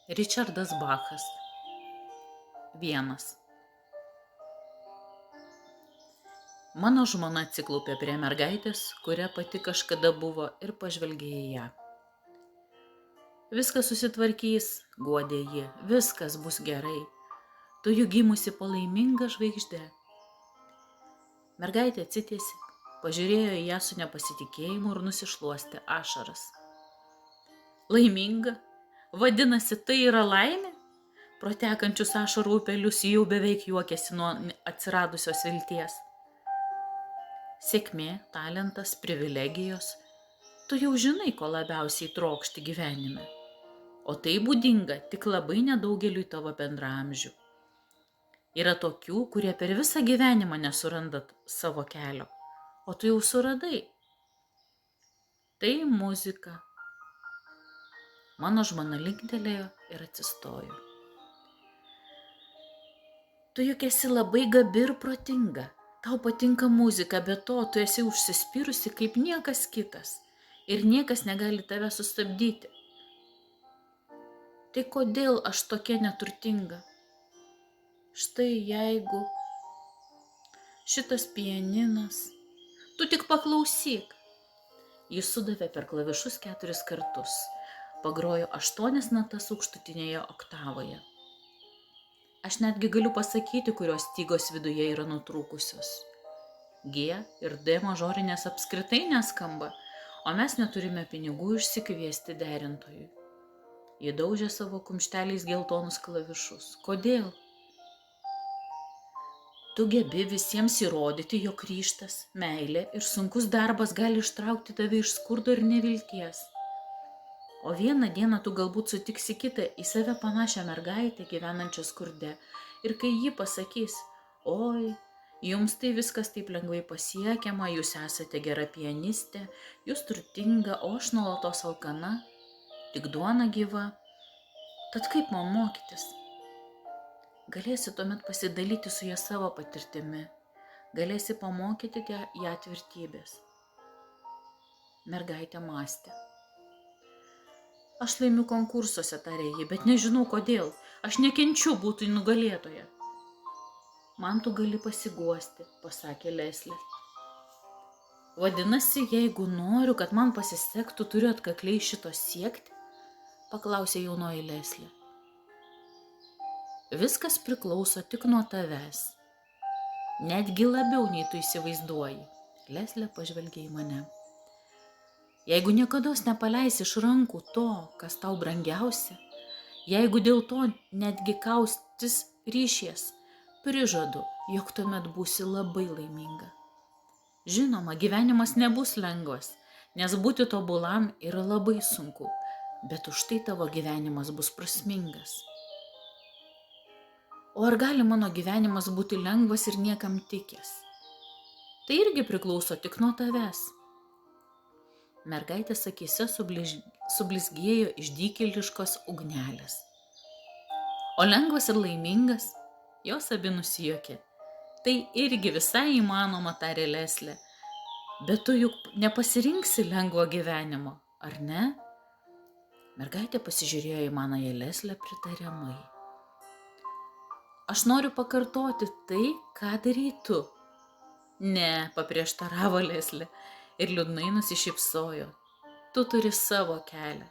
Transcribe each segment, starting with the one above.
Richardas Bachas. Vienas. Mano žmona atsiklaupė prie mergaitės, kuria pati kažkada buvo, ir pažvelgė į ją. Viskas susitvarkys, guodė ji, viskas bus gerai. Tu juk gimusi po laiminga žvaigždė. Mergaitė atsitiesė, pažiūrėjo į ją su nepasitikėjimu ir nusišluostė ašaras. Laiminga? Vadinasi, tai yra laimė? Pro tekančius ašarų upelius jau beveik juokėsi nuo atsiradusios vilties. Sėkmė, talentas, privilegijos. Tu jau žinai, ko labiausiai trokšti gyvenime. O tai būdinga tik labai nedaugeliui tavo bendraamžių. Yra tokių, kurie per visą gyvenimą nesuranda savo kelio. O tu jau suradai. Tai muzika. Mano žmona linktelėjo ir atsistojo. Tu juk esi labai gabi ir protinga. Tau patinka muzika, bet to tu esi užsispyrusi kaip niekas kitas. Ir niekas negali tave sustabdyti. Tai kodėl aš tokia neturtinga? Štai jeigu šitas pianinas, tu tik paklausyk. Jis sudavė per klavišus 4 kartus. Pagrojo 8 natas aukštutinėje oktavoje. Aš netgi galiu pasakyti, kurios stygos viduje yra nutrūkusios. G ir D mažorinės apskritai neskamba, o mes neturime pinigų išsikviesti derintojui. Ji daužė savo kumšteliais geltonus klavišus. Kodėl? Tu gebi visiems įrodyti, jog ryžtas, meilė ir sunkus darbas gali ištraukti tave iš skurdo ir nevilties. O vieną dieną tu galbūt sutiksi kitą į save panašią mergaitę gyvenančią skurde ir kai ji pasakys, oi, jums tai viskas taip lengvai pasiekiama, jūs esate gera pianistė, jūs turtinga, o aš nuolatos alkana, tik duona gyva, tad kaip man mokytis? Galėsi tuomet pasidalyti su ja savo patirtimi, galėsi pamokyti ją tvirtybės. Mergaitė mąstė. Aš laimiu konkursuose, tarė ji, bet nežinau kodėl. Aš nekenčiu būti nugalėtoja. Man tu gali pasiguosti, pasakė Leslė. Vadinasi, jeigu noriu, kad man pasisektų, turiu atkakliai šito siekti? Paklausė jaunoji Leslė. Viskas priklauso tik nuo tavęs. Netgi labiau nei tu įsivaizduoji. Leslė pažvelgė į mane. Jeigu niekados nepaleisi iš rankų to, kas tau brangiausia, jeigu dėl to netgi kaustis ryšies, prižadu, jog tuomet būsi labai laiminga. Žinoma, gyvenimas nebus lengvas, nes būti tobulam yra labai sunku, bet už tai tavo gyvenimas bus prasmingas. O ar gali mano gyvenimas būti lengvas ir niekam tikęs? Tai irgi priklauso tik nuo tavęs. Mergaitės akyse sublizgėjo išdykėliškos ugnelės. O lengvas ir laimingas, jos abi nusijuokė. Tai irgi visai įmanoma, tarė Leslė. Bet tu juk nepasirinksi lengvo gyvenimo, ar ne? Mergaitė pasižiūrėjo į manąją Leslę pritariamai. Aš noriu pakartoti tai, ką darai tu. Ne, paprieštaravo Leslė. Ir liūdnai nusišypsojo. Tu turi savo kelią.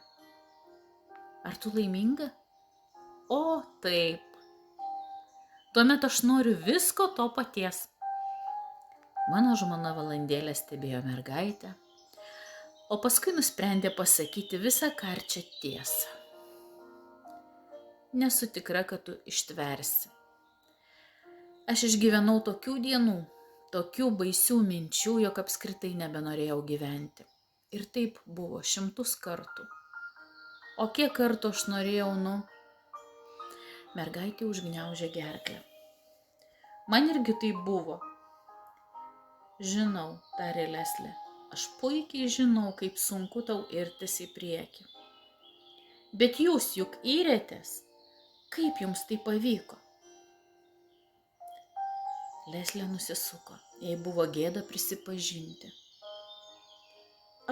Ar tu laiminga? O, taip. Tuomet aš noriu visko to paties. Mano žmona valandėlę stebėjo mergaitę, o paskui nusprendė pasakyti visą karčią tiesą. Nesu tikra, kad tu ištversi. Aš išgyvenau tokių dienų, tokių baisių minčių, jog apskritai nebenorėjau gyventi. Ir taip buvo 100 kartų. O kiek kartų aš norėjau, Mergaitė užgniaužė gerklę. Man irgi tai buvo. Žinau, tarė Leslė, aš puikiai žinau, kaip sunku tau irtis į priekį. Bet jūs juk įrėtės. Kaip jums tai pavyko? Leslė nusisuko, jai buvo gėda prisipažinti.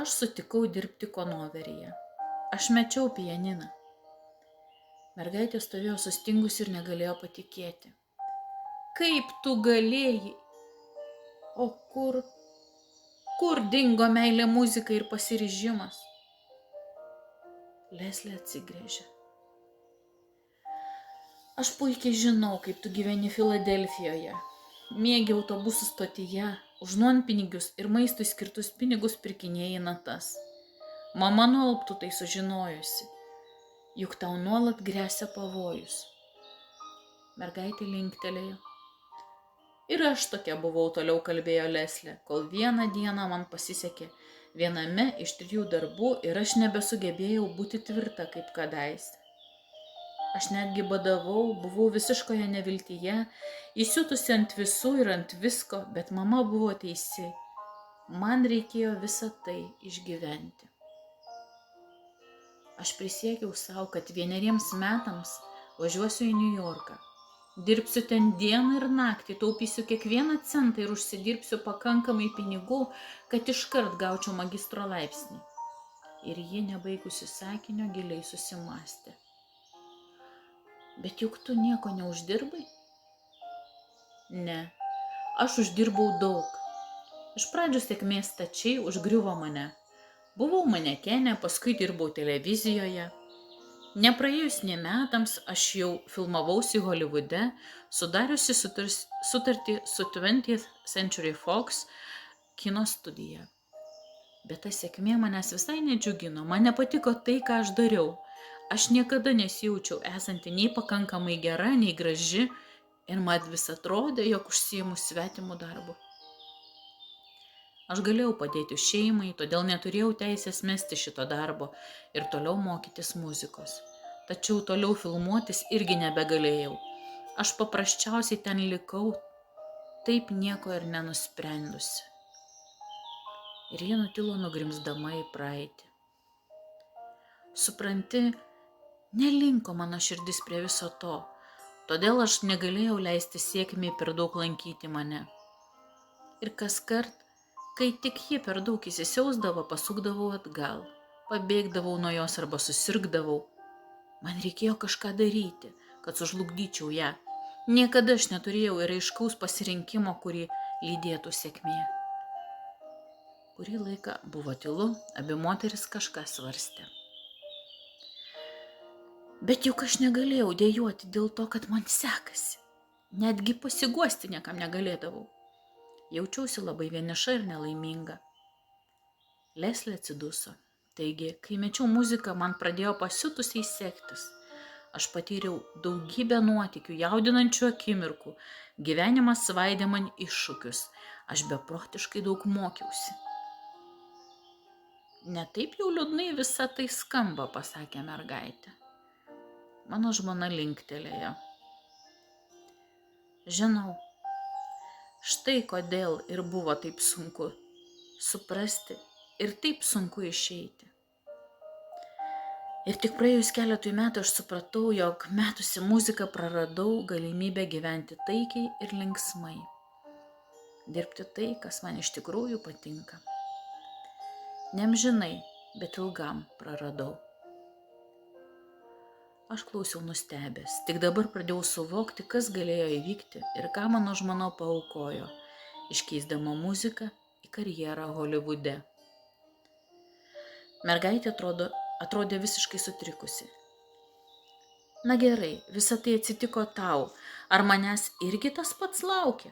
Aš sutikau dirbti konoveryje. Aš mečiau pianiną. Mergaitė stovėjo sustingusi ir negalėjo patikėti. Kaip tu galėjai? O kur dingo meilė muzika ir pasiryžimas? Leslė atsigręžė. Aš puikiai žinau, kaip tu gyveni Filadelfijoje. Mėgi autobusų stotyje, už nuompinigius ir maistui skirtus pinigus pirkinėjai natas. Mama nualptų tai sužinojusi, juk tau nuolat gresia pavojus. Mergaitė linktelėjo. Ir aš tokia buvau, toliau kalbėjo Leslė, kol vieną dieną man pasisekė viename iš 3 darbų ir aš nebesugebėjau būti tvirta kaip kadaise. Aš netgi badavau, buvau visiškoje neviltyje, įsiutusi ant visų ir ant visko, bet mama buvo teisi. Man reikėjo visą tai išgyventi. Aš prisiekiau savo, kad 1 metams važiuosiu į Niujorką. Dirbsiu ten dieną ir naktį, taupysiu kiekvieną centą ir užsidirbsiu pakankamai pinigų, kad iškart gaučiau magistro laipsnį. Ir ji, nebaigusi sakinio, giliai susimąstė. Bet juk tu nieko neuždirbai? Ne, aš uždirbau daug. Iš pradžių sėkmės stačiai užgriuvo mane. Buvau manekenė, paskui dirbau televizijoje. Nepraėjus nė metams aš jau filmavausi Holivude, sudariusi sutartį su 20th Century Fox kino studija. Bet ta sėkmė manęs visai nedžiugino, man nepatiko tai, ką aš dariau. Aš niekada nesijaučiau esanti nei pakankamai gera, nei graži ir man vis atrodė, jog užsiimu svetimu darbu. Aš galėjau padėti šeimai, todėl neturėjau teisės mesti šito darbo ir toliau mokytis muzikos. Tačiau toliau filmuotis irgi nebegalėjau. Aš paprasčiausiai ten likau, taip nieko ir nenusprendusi. Ir ji nutilo nugrimzdama į praeitį. Supranti, nelinko mano širdis prie viso to, todėl aš negalėjau leisti sėkmei per daug lankyti mane. Ir kaskart, kai tik ji per daug įsisiausdavo, pasukdavau atgal, pabėgdavau nuo jos arba susirgdavau. Man reikėjo kažką daryti, kad sužlugdyčiau ją. Niekada aš neturėjau ir aiškaus pasirinkimo, kurį lydėtų sėkmė. Kurį laiką buvo tylu, abi moteris kažką svarstė. Bet juk aš negalėjau dejuoti dėl to, kad man sekasi. Netgi pasiguosti niekam negalėdavau. Jaučiausi labai vieniša ir nelaiminga. Leslė atsiduso. Taigi, kai mečiau muziką, man pradėjo pasiutusiai sektis. Aš patyriau daugybę nuotykių, jaudinančių akimirkų. Gyvenimas svaidė man iššūkius. Aš beprotiškai daug mokiausi. Ne taip jau liūdnai visa tai skamba, pasakė mergaitė. Mano žmona linktelėjo. Žinau, štai kodėl ir buvo taip sunku suprasti ir taip sunku išeiti. Ir tik praėjus keletui metų aš supratau, jog metusi muziką praradau galimybę gyventi taikiai ir linksmai. Dirbti tai, kas man iš tikrųjų patinka. Neamžinai, bet ilgam praradau. Aš klausiau nustebęs, tik dabar pradėjau suvokti, kas galėjo įvykti ir ką mano žmona paaukojo, iškeisdama muziką į karjerą Holivude. Mergaitė atrodė visiškai sutrikusi. Na gerai, visa tai atsitiko tau. Ar manęs irgi tas pats laukia?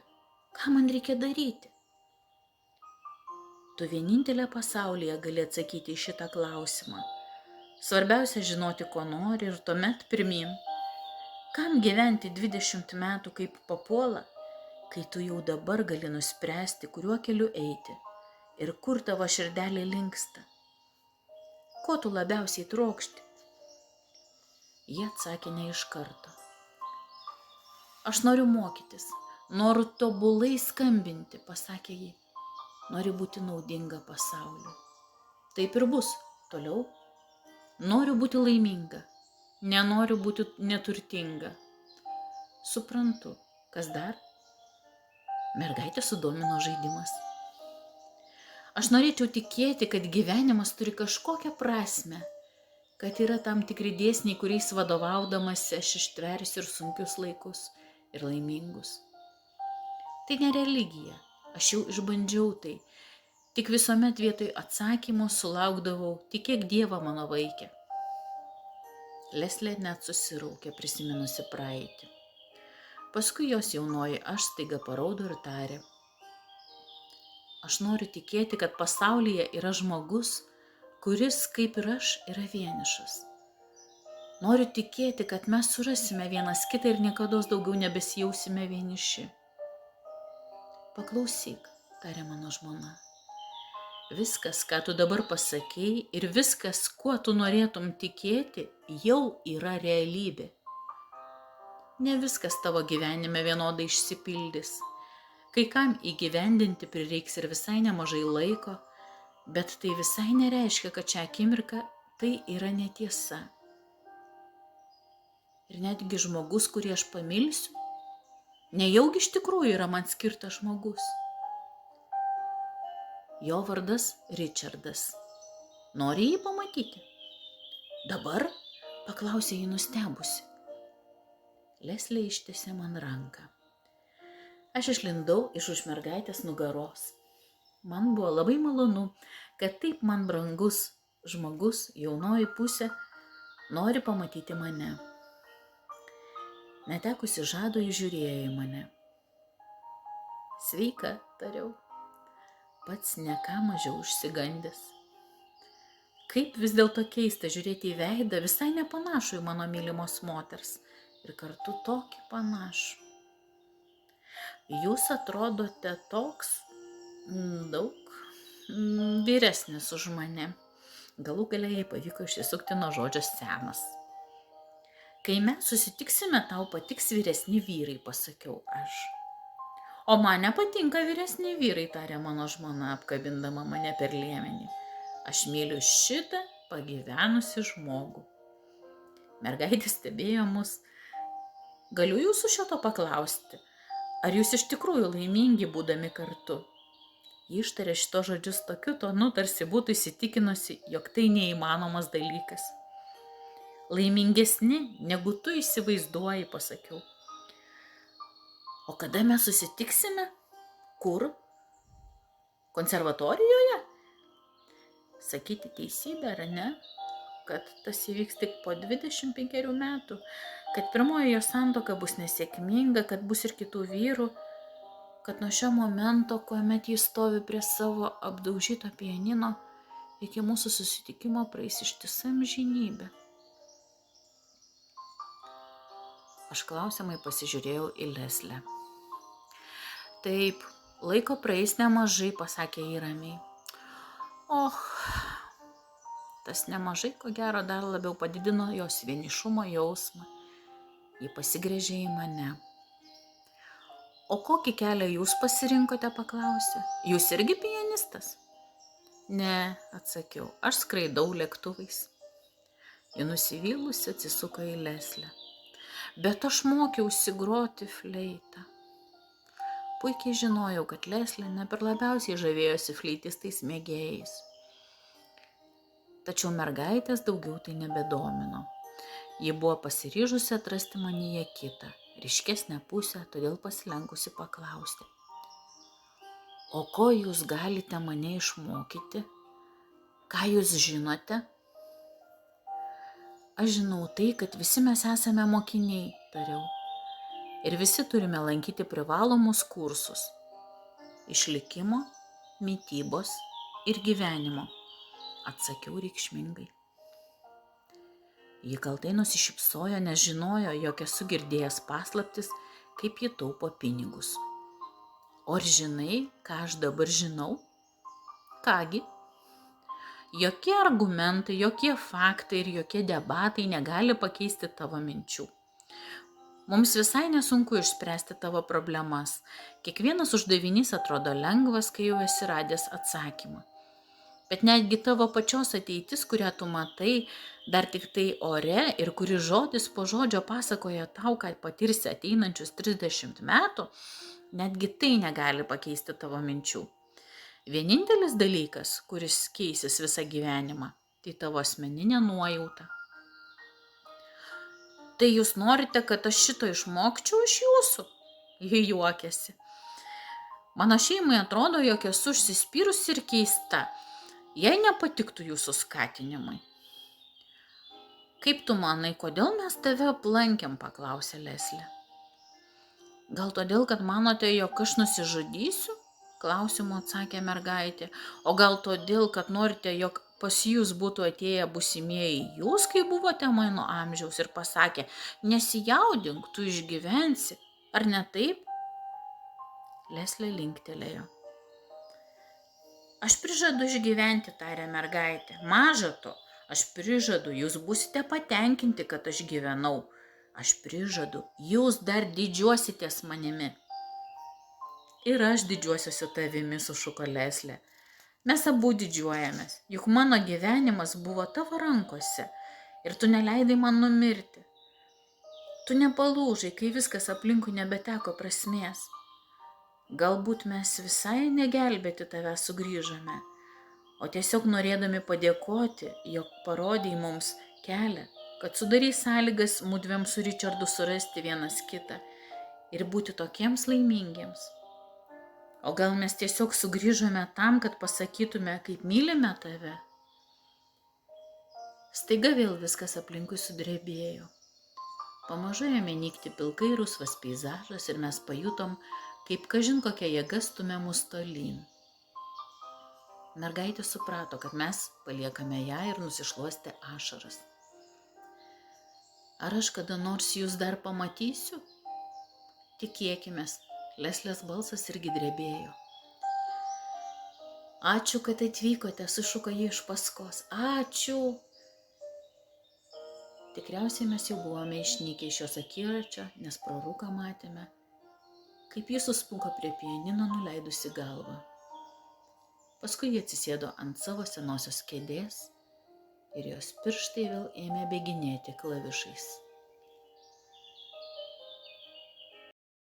Ką man reikia daryti? Tu vienintelė pasaulyje gali atsakyti į šitą klausimą. Svarbiausia žinoti, ko nori ir tuomet pirmyn. Kam gyventi 20 metų kaip papuola, kai tu jau dabar gali nuspręsti, kuriuo keliu eiti ir kur tavo širdelė linksta? Ko tu labiausiai trokšti? Jie atsakė ne iš karto. Aš noriu mokytis, noriu tobulai skambinti, pasakė ji. Noriu būti naudinga pasauliu. Taip ir bus. Toliau. Noriu būti laiminga. Nenoriu būti neturtinga. Suprantu. Kas dar? Mergaitę sudomino žaidimas. Aš norėčiau tikėti, kad gyvenimas turi kažkokią prasmę. kad yra tam tikri dėsniai, kuriais vadovaudamas aš ištversiu ir sunkius laikus, ir laimingus. Tai ne religija, aš jau išbandžiau tai, tik visuomet vietoj atsakymo sulaukdavau, tikėk Dievą mano vaikė. Leslė net susiraukė prisiminusi praeitį. Paskui jos jaunoji aš staiga paraudo ir tarė: aš noriu tikėti, kad pasaulyje yra žmogus, kuris, kaip ir aš, yra vienišas. Noriu tikėti, kad mes surasime vienas kitą ir niekados daugiau nebesijausime vieniši. Paklausyk, tarė mano žmona. Viskas, ką tu dabar pasakei ir viskas, kuo tu norėtum tikėti, jau yra realybė. Ne viskas tavo gyvenime vienodai išsipildys. Kai kam įgyvendinti prireiks ir visai nemažai laiko, bet tai visai nereiškia, kad šią akimirką tai yra netiesa. Ir netgi žmogus, kurį aš pamilsiu, nejaugi iš tikrųjų yra man skirtas žmogus. Jo vardas Richardas. Nori jį pamatyti? Dabar? Paklausė ji nustebusi. Leslė ištiesė man ranką. Aš išlindau iš už mergaitės nugaros. Man buvo labai malonu, kad taip man brangus žmogus, jaunoji pusė, nori pamatyti mane. Netekusi žado įžiūrėjo į mane. Sveika, tariau, pats ne ką mažiau išsigandęs. Kaip vis dėlto keista žiūrėti į veidą visai nepanašų į mano mylimos moters ir kartu tokį panašų. Jūs atrodote toks daug vyresnis už mane. Galų gale jai pavyko išsisukti nuo žodžio senas. Kai mes susitiksime, tau patiks vyresni vyrai, pasakiau aš. O man nepatinka vyresni vyrai, tarė mano žmona, apkabindama mane per liemenį. Aš myliu šitą pagyvenusi žmogų. Mergaitė stebėjo mus. Galiu jūsų šito paklausti, ar jūs iš tikrųjų laimingi būdami kartu? Ji ištarė šito žodžius tokiu tonu, tarsi būtų įsitikinusi, jog tai neįmanomas dalykas. Laimingesni, negu tu įsivaizduoji, pasakiau. O kada mes susitiksime? Kur? Konservatorijoje? Sakyti teisybę, ar ne? Kad tas įvyks tik po 25 metų, kad pirmoji jo santuoka bus nesėkminga, kad bus ir kitų vyrų, kad nuo šio momento, kuomet jis stovi prie savo apdaužyto pianino, iki mūsų susitikimo praeis ištisa amžinybė. Aš klausiamai pasižiūrėjau į Leslę. Taip, laiko praeis nemažai, pasakė ji ramiai. Tas nemažai, ko gero, dar labiau padidino jos vienišumo jausmą. Ji pasigręžė į mane. O kokį kelią jūs pasirinkote, paklausė. Jūs irgi pianistas? Ne, atsakiau, aš skraidau lėktuvais. Ji nusivylusi atsisuko į Leslę. Bet aš mokiausi groti fleitą. Puikiai žinojau, kad Leslė ne per labiausiai žavėjosi fleitistais mėgėjais. Tačiau mergaitės daugiau tai nebedomino. Ji buvo pasiryžusi atrasti manyje kitą, ryškesnę pusę, todėl pasilenkusi paklausti. O ko jūs galite mane išmokyti? Ką jūs žinote? Aš žinau tai, kad visi mes esame mokiniai, tariau. Ir visi turime lankyti privalomus kursus. Išlikimo, mitybos ir gyvenimo, atsakiau reikšmingai. Ji kaltai nusišypsojo, nes žinojo, jog esu girdėjęs paslaptis, kaip ji taupo pinigus. O ar žinai, ką aš dabar žinau? Kągi? Jokie argumentai, jokie faktai ir jokie debatai negali pakeisti tavo minčių. Mums visai nesunku išspręsti tavo problemas. Kiekvienas uždavinys atrodo lengvas, kai jau esi radęs atsakymą. Bet netgi tavo pačios ateitis, kurią tu matai, dar tik tai ore ir kuri žodis po žodžio pasakoja tau, ką patirsi ateinančius 30 metų, netgi tai negali pakeisti tavo minčių. Vienintelis dalykas, kuris keisis visą gyvenimą, į tavo asmeninę nuojautą. Tai jūs norite, kad aš šito išmokčiau iš jūsų? Ji juokėsi. Mano šeimai atrodo, jog esu užsispyrusi ir keista. Jei nepatiktų jūsų skatinimai. Kaip tu manai, kodėl mes tave aplankėm, paklausė Leslė. Gal todėl, kad manote, jog aš nusižudysiu? Klausimu atsakė mergaitė. O gal todėl, kad norite, jog pas jūs būtų atėję būsimieji jūs, kai buvote mano amžiaus ir pasakė, nesijaudink, tu išgyvensi. Ar ne taip? Leslė linktelėjo. Aš prižadu išgyventi, tarė mergaitė. Maža to, aš prižadu, jūs būsite patenkinti, kad aš gyvenau. Aš prižadu, jūs dar didžiuositės manimi. Ir aš didžiuosiuosi tavimi, sušuko Leslė. Mes abu didžiuojamės, juk mano gyvenimas buvo tavo rankose ir tu neleidai man numirti. Tu nepalūžai, kai viskas aplinkui nebeteko prasmės. Galbūt mes visai negelbėti tave sugrįžome, o tiesiog norėdami padėkoti, jog parodėjai mums kelią, kad sudarei sąlygas mudviem su Richardu surasti vienas kitą ir būti tokiems laimingiems. O gal mes tiesiog sugrįžome tam, kad pasakytume, kaip mylime tave? Staiga vėl viskas aplinkui sudrebėjo. Pamažu ėmė nykti pilkai rusvas peizažas ir mes pajutom, kaip kažin kokia jėga stumia mus tolyn. Mergaitė suprato, kad mes paliekame ją ir nusišluostė ašaras. Ar aš kada nors jūs dar pamatysiu? Tikėkimės, Leslės balsas irgi drebėjo. Ačiū, kad atvykote, sušuko ji iš paskos. Ačiū. Tikriausiai mes jau buvome išnykę iš jos akiračio, nes pro rūką matėme, kaip ji susmunko prie pianino nuleidusi galvą. Paskui ji atsisėdo ant savo senosios kėdės ir jos pirštai vėl ėmė bėginėti klavišais.